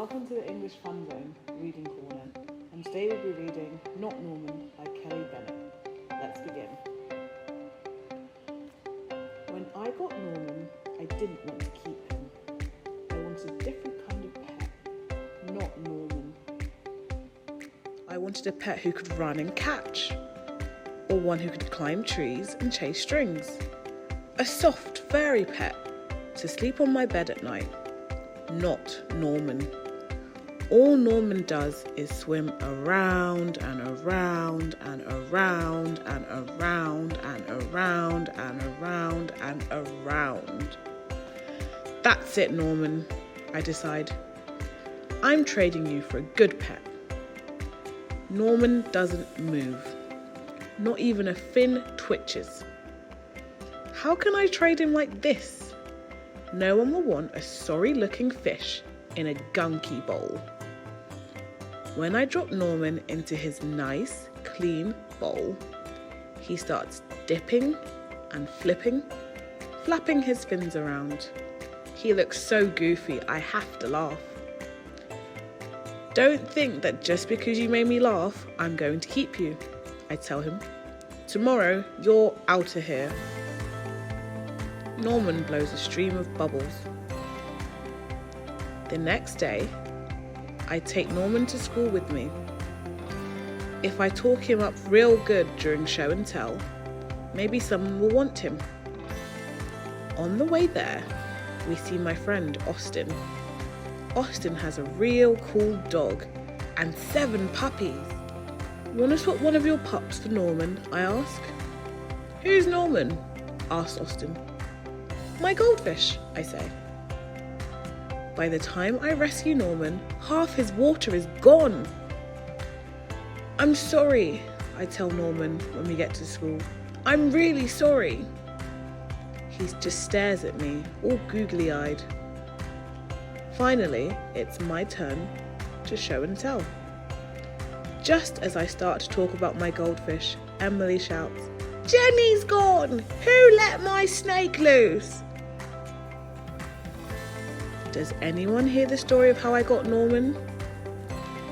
Welcome to the English Fun Zone Reading Corner, and today we'll be reading Not Norman by Kelly Bennett. Let's begin. When I got Norman, I didn't want to keep him. I wanted a different kind of pet, not Norman. I wanted a pet who could run and catch, or one who could climb trees and chase strings. A soft, furry pet to sleep on my bed at night. Not Norman. All Norman does is swim around and around and around and around and around and around and around. That's it, Norman, I decide. I'm trading you for a good pet. Norman doesn't move. Not even a fin twitches. How can I trade him like this? No one will want a sorry-looking fish in a gunky bowl. When I drop Norman into his nice, clean bowl, he starts dipping and flipping, flapping his fins around. He looks so goofy, I have to laugh. Don't think that just because you made me laugh, I'm going to keep you, I tell him. Tomorrow, you're out of here. Norman blows a stream of bubbles. The next day, I take Norman to school with me. If I talk him up real good during show and tell, maybe someone will want him. On the way there, we see my friend Austin. Austin has a real cool dog and 7 puppies. Want to swap one of your pups for Norman? I ask. Who's Norman? Asks Austin. My goldfish, I say. By the time I rescue Norman, half his water is gone. I'm sorry, I tell Norman when we get to school. I'm really sorry. He just stares at me, all googly-eyed. Finally, it's my turn to show and tell. Just as I start to talk about my goldfish, Emily shouts, "Jenny's gone! Who let my snake loose?" Does anyone hear the story of how I got Norman?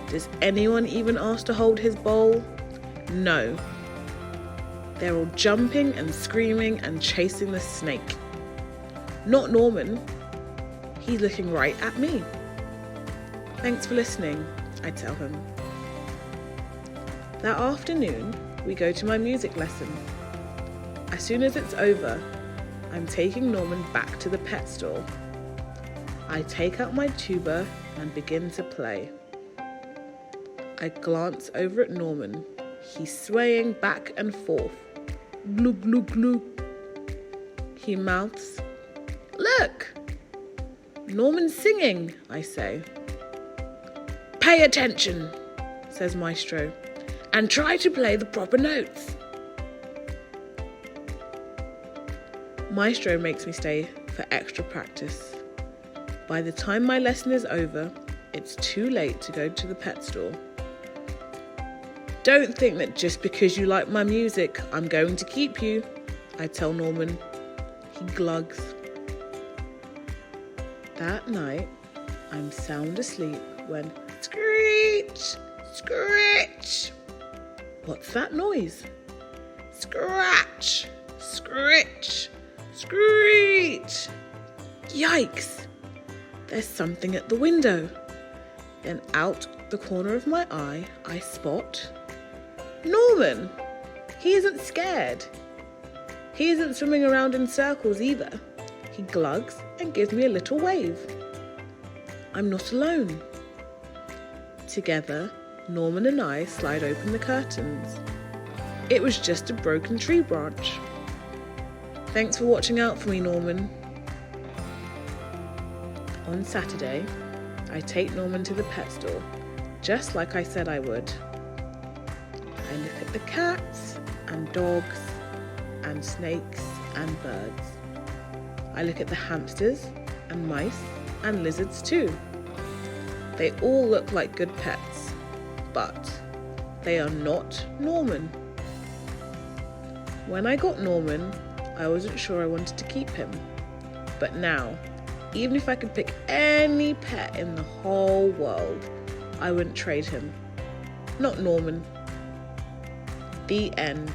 Does anyone even ask to hold his bowl? No. They're all jumping and screaming and chasing the snake. Not Norman. He's looking right at me. Thanks for listening, I tell him. That afternoon, we go to my music lesson. As soon as it's over, I'm taking Norman back to the pet store. I take out my tuba and begin to play. I glance over at Norman. He's swaying back and forth. Gloo, gloo, gloo. He mouths, "Look! Norman's singing," I say. "Pay attention," says Maestro, "and try to play the proper notes." Maestro makes me stay for extra practice. By the time my lesson is over, it's too late to go to the pet store. Don't think that just because you like my music, I'm going to keep you, I tell Norman. He glugs. That night, I'm sound asleep when screech, screech. What's that noise? Scratch, scritch, screech. Yikes! There's something at the window. Then out the corner of my eye, I spot Norman. He isn't scared. He isn't swimming around in circles either. He glugs and gives me a little wave. I'm not alone. Together, Norman and I slide open the curtains. It was just a broken tree branch. Thanks for watching out for me, Norman. On Saturday, I take Norman to the pet store, just like I said I would. I look at the cats and dogs and snakes and birds. I look at the hamsters and mice and lizards too. They all look like good pets, but they are not Norman. When I got Norman, I wasn't sure I wanted to keep him, but now Even if I could pick any pet in the whole world, I wouldn't trade him. Not Norman. The end.